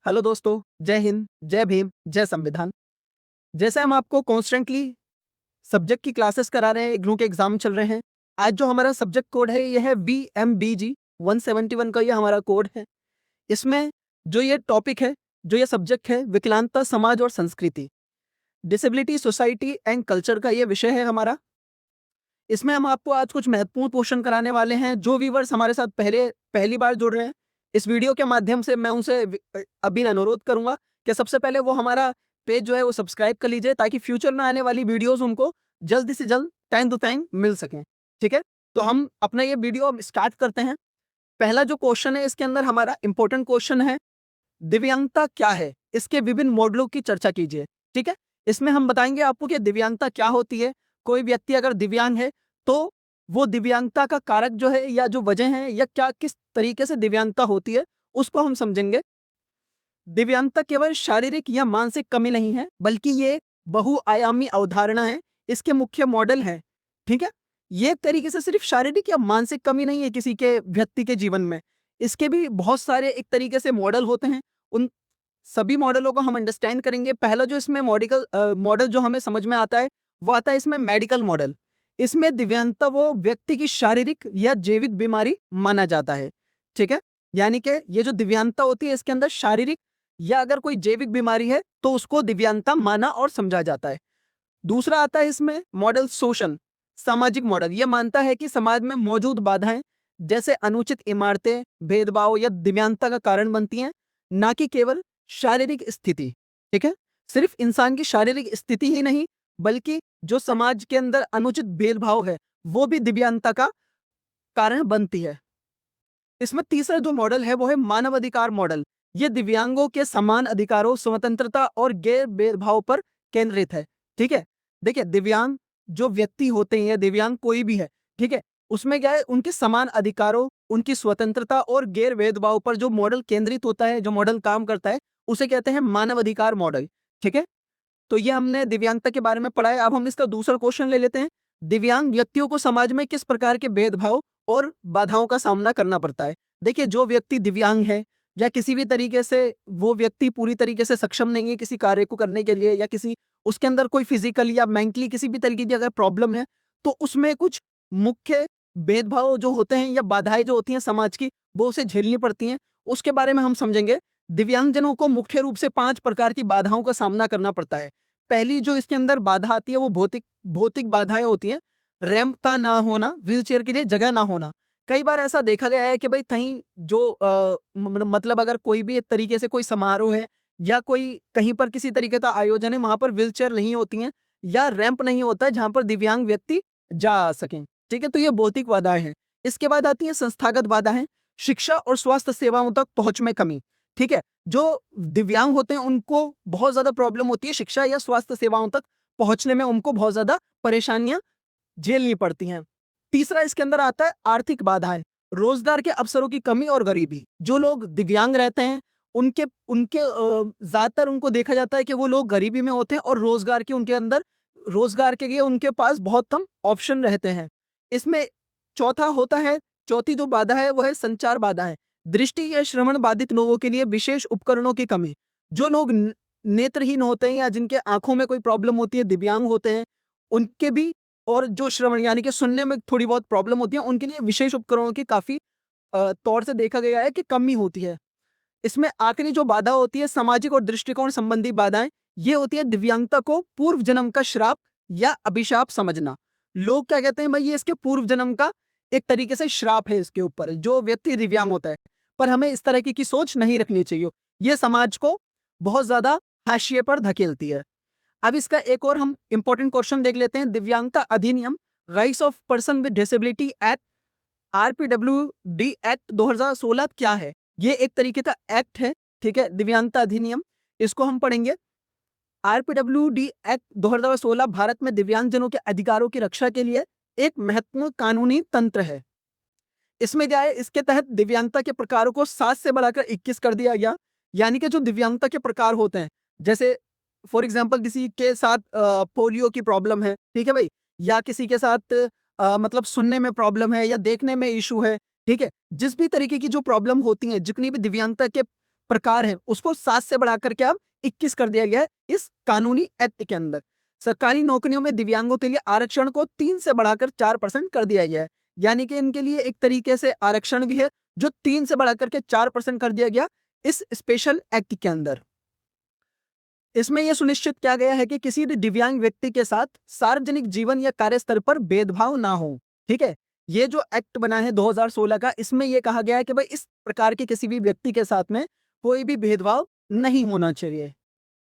Hello दोस्तों, जय हिंद, जय भीम, जय संविधान। जैसे हम आपको कॉन्स्टेंटली सब्जेक्ट की क्लासेस करा रहे हैं, इग्नू के एग्जाम चल रहे हैं। आज जो हमारा सब्जेक्ट कोड है यह है VMBG 171 का, ये हमारा कोड है। इसमें जो ये टॉपिक है, जो ये सब्जेक्ट है, विकलांगता समाज और संस्कृति, डिसेबिलिटी सोसाइटी एंड कल्चर का ये विषय है हमारा। इसमें हम आपको आज कुछ महत्वपूर्ण क्वेश्चन कराने वाले हैं। जो व्यूवर्स हमारे साथ पहली बार जुड़ रहे हैं इस वीडियो के माध्यम से, मैं उनसे अभी अनुरोध करूंगा कि सबसे पहले वो हमारा पेज जो है वो सब्सक्राइब कर लीजिए, ताकि फ्यूचर में आने वाली वीडियोस उनको जल्द से जल्द टाइम टू टाइम मिल सकें। ठीक है, तो हम अपना ये वीडियो स्टार्ट करते हैं। पहला जो क्वेश्चन है इसके अंदर हमारा इंपॉर्टेंट क्वेश्चन है, दिव्यांगता क्या है, इसके विभिन्न मॉडलों की चर्चा कीजिए। ठीक है, इसमें हम बताएंगे आपको कि दिव्यांगता क्या होती है। कोई व्यक्ति अगर दिव्यांग है तो वो दिव्यांगता का कारक जो है या जो वजह है या क्या किस तरीके से दिव्यांगता होती है उसको हम समझेंगे। दिव्यांगता केवल शारीरिक या मानसिक कमी नहीं है, बल्कि ये बहुआयामी अवधारणा है। इसके मुख्य मॉडल है। ठीक है, ये एक तरीके से सिर्फ शारीरिक या मानसिक कमी नहीं है किसी के व्यक्ति के जीवन में, इसके भी बहुत सारे एक तरीके से मॉडल होते हैं। उन सभी मॉडलों को हम अंडरस्टैंड करेंगे। पहला जो इसमें मॉडल जो हमें समझ में आता है वो आता है इसमें मेडिकल मॉडल। इसमें दिव्यांगता वो व्यक्ति की शारीरिक या जैविक बीमारी माना जाता है। ठीक है, यानी कि ये जो दिव्यांगता होती है इसके अंदर शारीरिक या अगर कोई जैविक बीमारी है तो उसको दिव्यांगता माना और समझा जाता है। दूसरा आता है इसमें मॉडल शोषण, सामाजिक मॉडल। यह मानता है कि समाज में मौजूद बाधाएं जैसे अनुचित इमारतें, भेदभाव या दिव्यांगता का कारण बनती हैं, ना कि केवल शारीरिक स्थिति। ठीक है, सिर्फ इंसान की शारीरिक स्थिति ही नहीं, बल्कि जो समाज के अंदर अनुचित भेदभाव है वो भी दिव्यांगता का कारण बनती है। इसमें तीसरा जो मॉडल है वो है मानव अधिकार मॉडल। ये दिव्यांगों के समान अधिकारों, स्वतंत्रता और गैर भेदभाव पर केंद्रित है। ठीक है, देखिए दिव्यांग जो व्यक्ति होते हैं, दिव्यांग कोई भी है, ठीक है, उसमें क्या है, उनके समान अधिकारों, उनकी स्वतंत्रता और गैर भेदभाव पर जो मॉडल केंद्रित होता है, जो मॉडल काम करता है, उसे कहते हैं मानव अधिकार मॉडल। ठीक है, तो ये हमने दिव्यांगता के बारे में पढ़ा है। अब हम इसका दूसरा क्वेश्चन ले लेते हैं। दिव्यांग व्यक्तियों को समाज में किस प्रकार के भेदभाव और बाधाओं का सामना करना पड़ता है। देखिए, जो व्यक्ति दिव्यांग है या किसी भी तरीके से वो व्यक्ति पूरी तरीके से सक्षम नहीं है किसी कार्य को करने के लिए, या किसी उसके अंदर कोई फिजिकल या मेंटली किसी भी तरीके की अगर प्रॉब्लम है, तो उसमें कुछ मुख्य भेदभाव जो होते हैं या बाधाएं जो होती हैं समाज की, वो उसे झेलनी पड़ती हैं। उसके बारे में हम समझेंगे। दिव्यांगजनों को मुख्य रूप से 5 प्रकार की बाधाओं का सामना करना पड़ता है। पहली जो इसके अंदर बाधा आती है वो भौतिक भौतिक बाधाएं होती हैं। रैंप का ना होना, व्हीलचेयर के लिए जगह ना होना। कई बार ऐसा देखा गया है कि भाई कहीं जो मतलब अगर कोई भी एक तरीके से कोई समारोह है या कोई कहीं पर किसी तरीके का आयोजन है, वहां पर व्हीलचेयर नहीं होती हैं या रैंप नहीं होता है जहां पर दिव्यांग व्यक्ति जा आ सकें। ठीक है, तो ये भौतिक बाधाएं हैं। इसके बाद आती है संस्थागत बाधाएं, शिक्षा और स्वास्थ्य सेवाओं तक पहुंच में कमी। ठीक है, जो दिव्यांग होते हैं उनको बहुत ज्यादा प्रॉब्लम होती है शिक्षा या स्वास्थ्य सेवाओं तक पहुंचने में, उनको बहुत ज्यादा परेशानियां झेलनी पड़ती हैं। तीसरा इसके अंदर आता है आर्थिक बाधाएं, रोजगार के अवसरों की कमी और गरीबी। जो लोग दिव्यांग रहते हैं उनके उनके ज्यादातर उनको देखा जाता है कि वो लोग गरीबी में होते हैं और रोजगार के लिए उनके पास बहुत कम ऑप्शन रहते हैं। इसमें चौथा होता है, चौथी जो बाधा है वो है संचार बाधा है। दृष्टि या श्रवण बाधित लोगों के लिए विशेष उपकरणों की कमी। जो लोग नेत्रहीन होते हैं या जिनके आंखों में कोई प्रॉब्लम होती है, दिव्यांग होते हैं, उनके भी, और जो श्रवण यानी कि सुनने में थोड़ी बहुत प्रॉब्लम होती है, उनके लिए विशेष उपकरणों की काफी तौर से देखा गया है कि कमी होती है। इसमें आखिरी जो बाधा होती है सामाजिक और दृष्टिकोण संबंधी बाधाएं, ये होती है दिव्यांगता को पूर्व जन्म का श्राप या अभिशाप समझना। लोग क्या कहते हैं, भाई ये इसके पूर्व जन्म का एक तरीके से श्राप है इसके ऊपर, जो व्यक्ति दिव्यांग होता है। पर हमें इस तरह की सोच नहीं रखनी चाहिए, ये समाज को बहुत ज्यादा हाशिए पर धकेलती है। अब इसका एक और हम इंपॉर्टेंट क्वेश्चन देख लेते हैं। दिव्यांगता अधिनियम, rights of person with disability act, RPWD act 2016 क्या है। ये एक तरीके का एक्ट है। ठीक है, दिव्यांगता अधिनियम, इसको हम पढ़ेंगे। RPWD एक्ट 2016 भारत में दिव्यांगजनों के अधिकारों की रक्षा के लिए एक महत्वपूर्ण कानूनी तंत्र है। इसमें क्या है, इसके तहत दिव्यांगता के प्रकारों को 7 से बढ़ाकर 21 कर दिया गया। यानी कि जो दिव्यांगता के प्रकार होते हैं, जैसे फॉर एग्जांपल किसी के साथ पोलियो की प्रॉब्लम है, ठीक है भाई, या किसी के साथ मतलब सुनने में प्रॉब्लम है या देखने में इशू है। ठीक है, जिस भी तरीके की जो प्रॉब्लम होती है, जितनी भी दिव्यांगता के प्रकार है उसको 7 से बढ़ा करके अब 21 कर दिया गया है इस कानूनी एक्ट के अंदर। सरकारी नौकरियों में दिव्यांगों के लिए आरक्षण को 3 से बढ़ाकर 4% कर दिया गया है, यानी कि इनके लिए एक तरीके से आरक्षण भी है जो 3 से बढ़ाकर के 4% कर दिया गया इस स्पेशल एक्ट के अंदर। इसमें यह सुनिश्चित किया गया है कि किसी भी दिव्यांग व्यक्ति के साथ सार्वजनिक जीवन या कार्यस्थल पर भेदभाव ना हो। ठीक है, ये जो एक्ट बना है 2016 का, इसमें यह कहा गया है कि भाई इस प्रकार के किसी भी व्यक्ति के साथ में कोई भी भेदभाव नहीं होना चाहिए।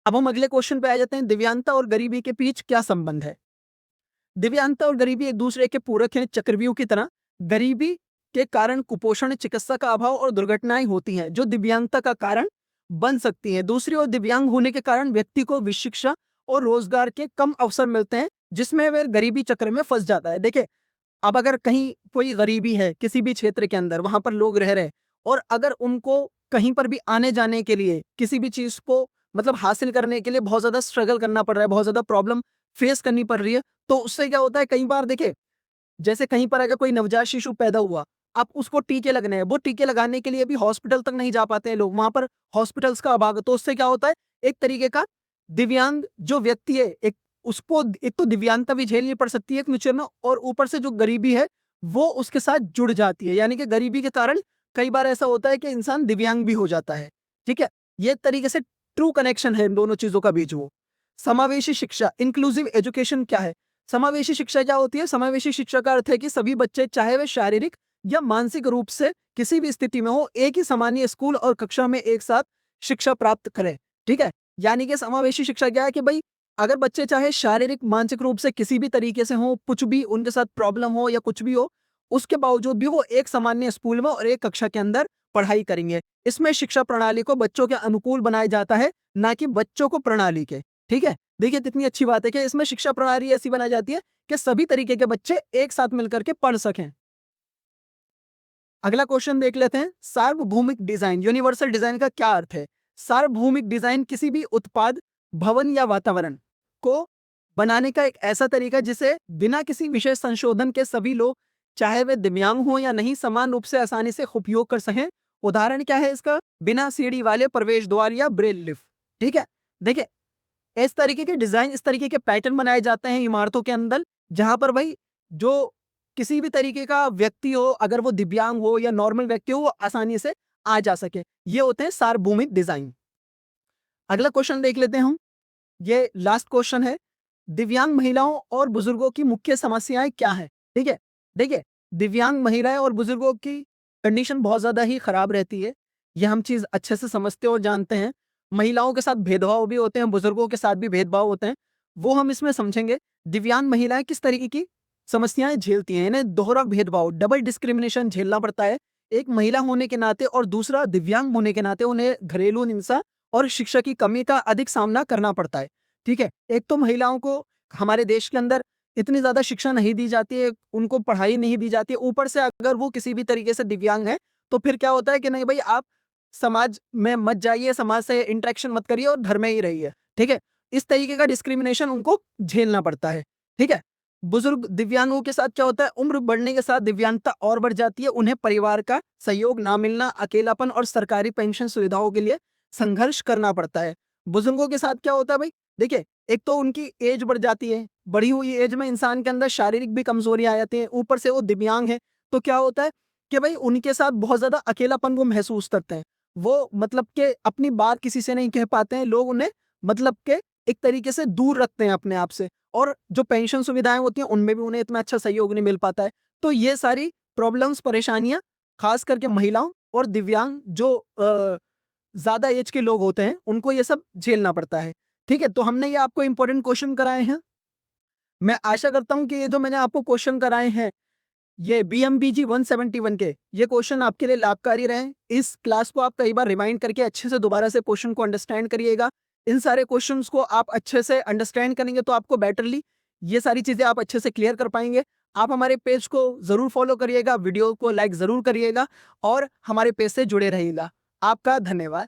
अब हम अगले क्वेश्चन पे आ जाते हैं, दिव्यांगता और गरीबी के बीच क्या संबंध है। दिव्यांगता और गरीबी एक दूसरे के पूरक हैं, चक्रव्यूह की तरह। गरीबी के कारण कुपोषण, चिकित्सा का अभाव और दुर्घटनाएं होती हैं जो दिव्यांगता का कारण बन सकती हैं। दूसरी ओर दिव्यांग होने के कारण व्यक्ति को शिक्षा और रोजगार के कम अवसर मिलते हैं जिसमें वह गरीबी चक्र में फंस जाता है। देखिए, अब अगर कहीं कोई गरीबी है किसी भी क्षेत्र के अंदर, वहां पर लोग रह रहे और अगर उनको कहीं पर भी आने जाने के लिए किसी भी चीज को मतलब हासिल करने के लिए बहुत ज्यादा स्ट्रगल करना पड़ रहा है, बहुत ज्यादा प्रॉब्लम फेस करनी पड़ रही है, तो उससे क्या होता है, कई बार देखिए जैसे कहीं पर अगर कोई नवजात शिशु पैदा हुआ, अब उसको टीके लगने हैं, वो टीके लगाने के लिए भी हॉस्पिटल तक नहीं जा पाते हैं लोग, वहां पर हॉस्पिटल्स का अभाव है। तो उससे क्या होता है, एक तरीके का दिव्यांग जो व्यक्ति है, एक उसको एक तो दिव्यांगता भी झेलनी पड़ सकती है एक नेचर में, और ऊपर से जो गरीबी है वो उसके साथ जुड़ जाती है, यानी कि गरीबी के कारण कई बार ऐसा होता है कि इंसान दिव्यांग भी हो जाता है। ठीक है, ये तरीके से ट्रू कनेक्शन है इन दोनों चीजों का बीच। वो समावेशी शिक्षा, इंक्लूसिव एजुकेशन क्या है? समावेशी शिक्षा क्या होती है? समावेशी शिक्षा का अर्थ है कि सभी बच्चे चाहे वे शारीरिक या मानसिक रूप से किसी भी स्थिति में हो, एक ही सामान्य स्कूल और कक्षा में एक साथ शिक्षा प्राप्त करें। ठीक है, यानी कि समावेशी शिक्षा क्या है कि भाई अगर बच्चे चाहे शारीरिक मानसिक रूप से किसी भी तरीके से हो, कुछ भी उनके साथ प्रॉब्लम हो या कुछ भी हो, उसके बावजूद भी वो एक सामान्य स्कूल में और एक कक्षा के अंदर पढ़ाई करेंगे। इसमें शिक्षा प्रणाली को बच्चों के अनुकूल बनाया जाता है, ना कि बच्चों को प्रणाली के। ठीक है, देखिए कितनी अच्छी बात है कि इसमें शिक्षा प्रणाली ऐसी बनाई जाती है कि सभी तरीके के बच्चे एक साथ मिलकर के पढ़ सकें। अगला क्वेश्चन देख लेते हैं, सार्वभौमिक डिजाइन, यूनिवर्सल डिजाइन का क्या अर्थ है? सार्वभौमिक डिजाइन किसी भी उत्पाद, भवन या वातावरण को बनाने का एक ऐसा तरीका जिसे बिना किसी विशेष संशोधन के सभी लोग, चाहे वे दिव्यांग हो या नहीं, समान रूप से आसानी से उपयोग कर सकें। उदाहरण क्या है इसका? बिना सीढ़ी वाले प्रवेश द्वार या ब्रेल लिफ्ट। ठीक है, देखिए इस तरीके के डिजाइन, इस तरीके के पैटर्न बनाए जाते हैं इमारतों के अंदर, जहां पर भाई जो किसी भी तरीके का व्यक्ति हो, अगर वो दिव्यांग हो या नॉर्मल व्यक्ति हो, वो आसानी से आ जा सके। ये होते हैं सार्वभौमिक डिजाइन। अगला क्वेश्चन देख लेते हैं हम, ये लास्ट क्वेश्चन है, दिव्यांग महिलाओं और बुजुर्गों की मुख्य समस्याएं क्या है? ठीक है, देखिए दिव्यांग महिलाएं और बुजुर्गों की कंडीशन बहुत ज्यादा ही खराब रहती है, ये हम चीज अच्छे से समझते और जानते हैं। महिलाओं के साथ भेदभाव भी होते हैं, बुजुर्गों के साथ भी भेदभाव होते हैं, वो हम इसमें समझेंगे। दिव्यांग महिलाएं किस तरीके की समस्याएं झेलती हैं, इन्हें दोहरा भेदभाव, डबल डिस्क्रिमिनेशन झेलना पड़ता है, एक महिला होने के नाते और दूसरा दिव्यांग होने के नाते उन्हें घरेलू हिंसा और शिक्षा की कमी का अधिक सामना करना पड़ता है। ठीक है, एक तो महिलाओं को हमारे देश के अंदर इतनी ज्यादा शिक्षा नहीं दी जाती है, उनको पढ़ाई नहीं दी जाती है, ऊपर से अगर वो किसी भी तरीके से दिव्यांग है तो फिर क्या होता है कि नहीं भाई आप समाज में मत जाइए, समाज से इंटरेक्शन मत करिए और घर में ही रहिए। ठीक है, इस तरीके का डिस्क्रिमिनेशन उनको झेलना पड़ता है। ठीक है, बुजुर्ग दिव्यांगों के साथ क्या होता है, उम्र बढ़ने के साथ दिव्यांगता और बढ़ जाती है, उन्हें परिवार का सहयोग ना मिलना, अकेलापन और सरकारी पेंशन सुविधाओं के लिए संघर्ष करना पड़ता है। बुजुर्गों के साथ क्या होता है भाई, देखिए एक तो उनकी एज बढ़ जाती है, बढ़ी हुई एज में इंसान के अंदर शारीरिक भी कमजोरी आ जाती है, ऊपर से वो दिव्यांग है, तो क्या होता है कि भाई उनके साथ बहुत ज्यादा अकेलापन वो महसूस करते हैं। वो मतलब के अपनी बात किसी से नहीं कह पाते हैं, लोग उन्हें मतलब के एक तरीके से दूर रखते हैं अपने आप से, और जो पेंशन सुविधाएं होती हैं उनमें भी उन्हें इतना अच्छा सहयोग नहीं मिल पाता है। तो ये सारी प्रॉब्लम्स, परेशानियां खास करके महिलाओं और दिव्यांग जो ज्यादा एज के लोग होते हैं उनको ये सब झेलना पड़ता है। ठीक है, तो हमने ये आपको इंपॉर्टेंट क्वेश्चन कराए हैं। मैं आशा करता हूं कि ये जो मैंने आपको क्वेश्चन कराए हैं, ये BMBG 171 के ये क्वेश्चन आपके लिए लाभकारी रहे। इस क्लास को आप कई बार रिमाइंड करके अच्छे से दोबारा से क्वेश्चन को अंडरस्टैंड करिएगा। इन सारे क्वेश्चंस को आप अच्छे से अंडरस्टैंड करेंगे तो आपको बेटरली ये सारी चीजें आप अच्छे से क्लियर कर पाएंगे। आप हमारे पेज को जरूर फॉलो करिएगा, वीडियो को लाइक जरूर करिएगा और हमारे पेज से जुड़े रहिएगा। आपका धन्यवाद।